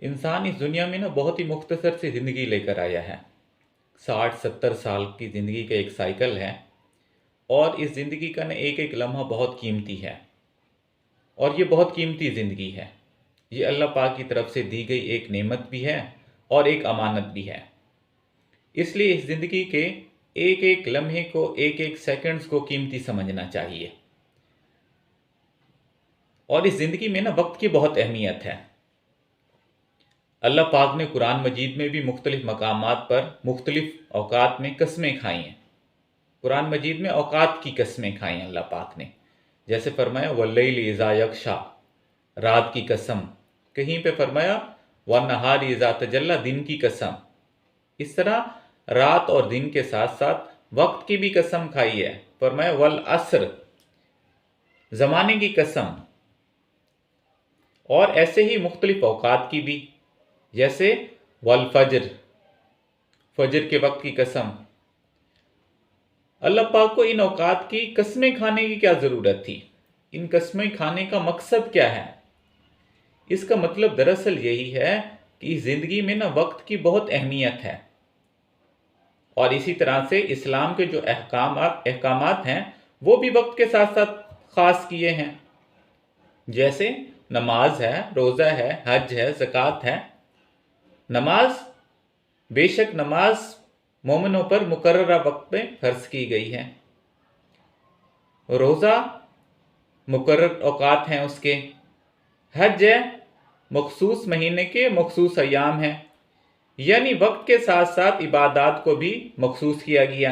इंसान इस दुनिया में ना बहुत ही मुख्तसर सी ज़िंदगी लेकर आया है। 60-70 साल की ज़िंदगी का एक साइकिल है और इस ज़िंदगी का ना एक एक लम्हा बहुत कीमती है और ये बहुत कीमती ज़िंदगी है। ये अल्लाह पाक की तरफ से दी गई एक नेमत भी है और एक अमानत भी है। इसलिए इस ज़िंदगी के एक एक लम्हे को, एक एक सेकंड्स को कीमती समझना चाहिए। और इस ज़िंदगी में ना वक्त की बहुत अहमियत है। अल्लाह पाक ने कुरान मजीद में भी मुख्तलिफ मकामात पर मुख्तलिफ औकात में कस्में खाई हैं। कुरान मजीद में औकात की कस्में खाई हैं अल्लाह पाक ने। जैसे फरमाया वल्लैलि इज़ा यग़शा, रात की कसम। कहीं पे फरमाया वन्नहारि इज़ा तजल्ला, दिन की कसम। इस तरह रात और दिन के साथ साथ वक्त की भी कसम खाई है। फरमाया वल अस्र, ज़माने की कसम। और ऐसे ही मुख्तलिफ औकात की भी, जैसे वल फजर, फजर के वक्त की कसम। अल्लाह पाक को इन औकात की कस्में खाने की क्या ज़रूरत थी? इन कस्में खाने का मकसद क्या है? इसका मतलब दरअसल यही है कि ज़िंदगी में ना वक्त की बहुत अहमियत है। और इसी तरह से इस्लाम के जो अहकामात हैं वो भी वक्त के साथ साथ ख़ास किए हैं। जैसे नमाज है, रोज़ा है, हज है, ज़कात है। नमाज, बेशक नमाज मोमिनों पर मुकर्ररा वक्त पे फ़र्ज की गई है। रोज़ा मुकर्रर औकात हैं उसके। हज है, मखसूस महीने के मखसूस अयाम हैं। यानी वक्त के साथ साथ इबादात को भी मखसूस किया गया।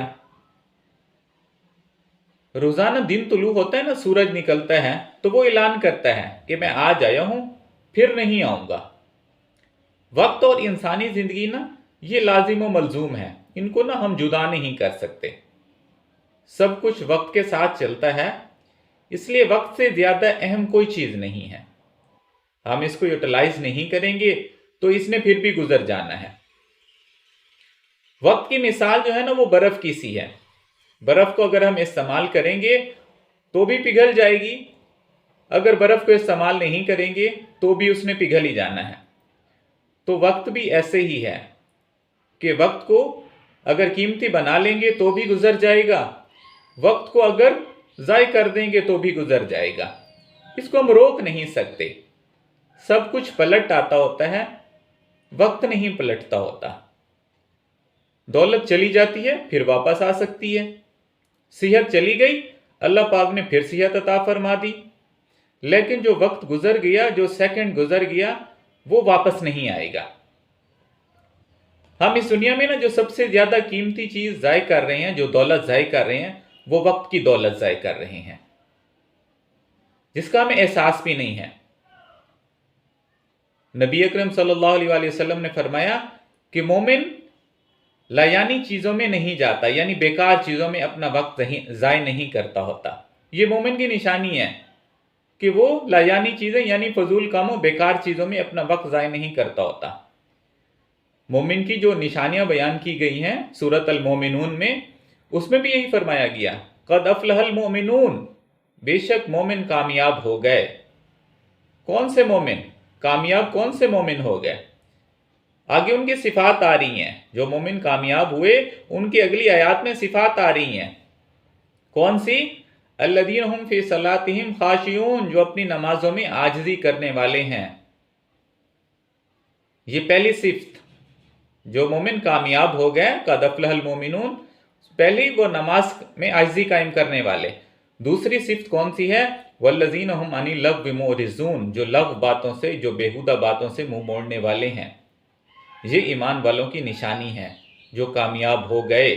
रोज़ाना दिन तुलू होता है ना, सूरज निकलता है तो वो ऐलान करता है कि मैं आज आया हूँ, फिर नहीं आऊँगा। वक्त और इंसानी ज़िंदगी ना ये लाजिम व मलजूम है, इनको ना हम जुदा नहीं कर सकते। सब कुछ वक्त के साथ चलता है, इसलिए वक्त से ज़्यादा अहम कोई चीज़ नहीं है। हम इसको यूटिलाइज नहीं करेंगे तो इसने फिर भी गुजर जाना है। वक्त की मिसाल जो है ना वो बर्फ़ की सी है। बर्फ़ को अगर हम इस्तेमाल करेंगे तो भी पिघल जाएगी, अगर बर्फ़ को इस्तेमाल नहीं करेंगे तो भी उसने पिघल ही जाना है। तो वक्त भी ऐसे ही है कि वक्त को अगर कीमती बना लेंगे तो भी गुजर जाएगा, वक्त को अगर ज़ाय कर देंगे तो भी गुजर जाएगा। इसको हम रोक नहीं सकते। सब कुछ पलट आता होता है, वक्त नहीं पलटता होता। दौलत चली जाती है फिर वापस आ सकती है। सेहत चली गई, अल्लाह पाक ने फिर सेहत अता फरमा दी। लेकिन जो वक्त गुजर गया, जो सेकंड गुजर गया, वो वापस नहीं आएगा। हम इस दुनिया में ना जो सबसे ज्यादा कीमती चीज ज़ाय कर रहे हैं, जो दौलत ज़ाय कर रहे हैं, वो वक्त की दौलत ज़ाय कर रहे हैं, जिसका हमें एहसास भी नहीं है। नबी अकरम सल्लल्लाहु अलैहि वसल्लम ने फरमाया कि मोमिन लायानी चीज़ों में नहीं जाता, यानी बेकार चीज़ों में अपना वक्त ज़ाय नहीं करता होता। ये मोमिन की निशानी है कि वो लायानी चीज़ें यानी फजूल कामों, बेकार चीज़ों में अपना वक्त ज़ाय नहीं करता होता। मोमिन की जो निशानियां बयान की गई हैं सूरत अल मोमिनून में, उसमें भी यही फरमाया गया, क़द अफ़लहल मोमिनून, बेशक मोमिन कामयाब हो गए। कौन से मोमिन कामयाब, कौन से मोमिन हो गए? आगे उनकी सिफात आ रही हैं। जो मोमिन कामयाब हुए उनकी अगली आयत में सिफात आ रही हैं। कौन सी? अल्लज़ीना हुम फ़ी सलातिहिम ख़ाशिऊन, जो अपनी नमाजों में आजिज़ी करने वाले हैं। ये पहली सिफ्त, जो मोमिन कामयाब हो गए, क़द अफ़लहल मोमिनून, पहली वो नमाज में आजिज़ी कायम करने वाले। दूसरी सिफ्त कौन सी है? वल्लज़ीना हुम अनिल लग़्व मुअरिज़ून, जो लग़्व बातों से, जो बेहुदा बातों से मुंह मोड़ने वाले हैं। ये ईमान वालों की निशानी है जो कामयाब हो गए।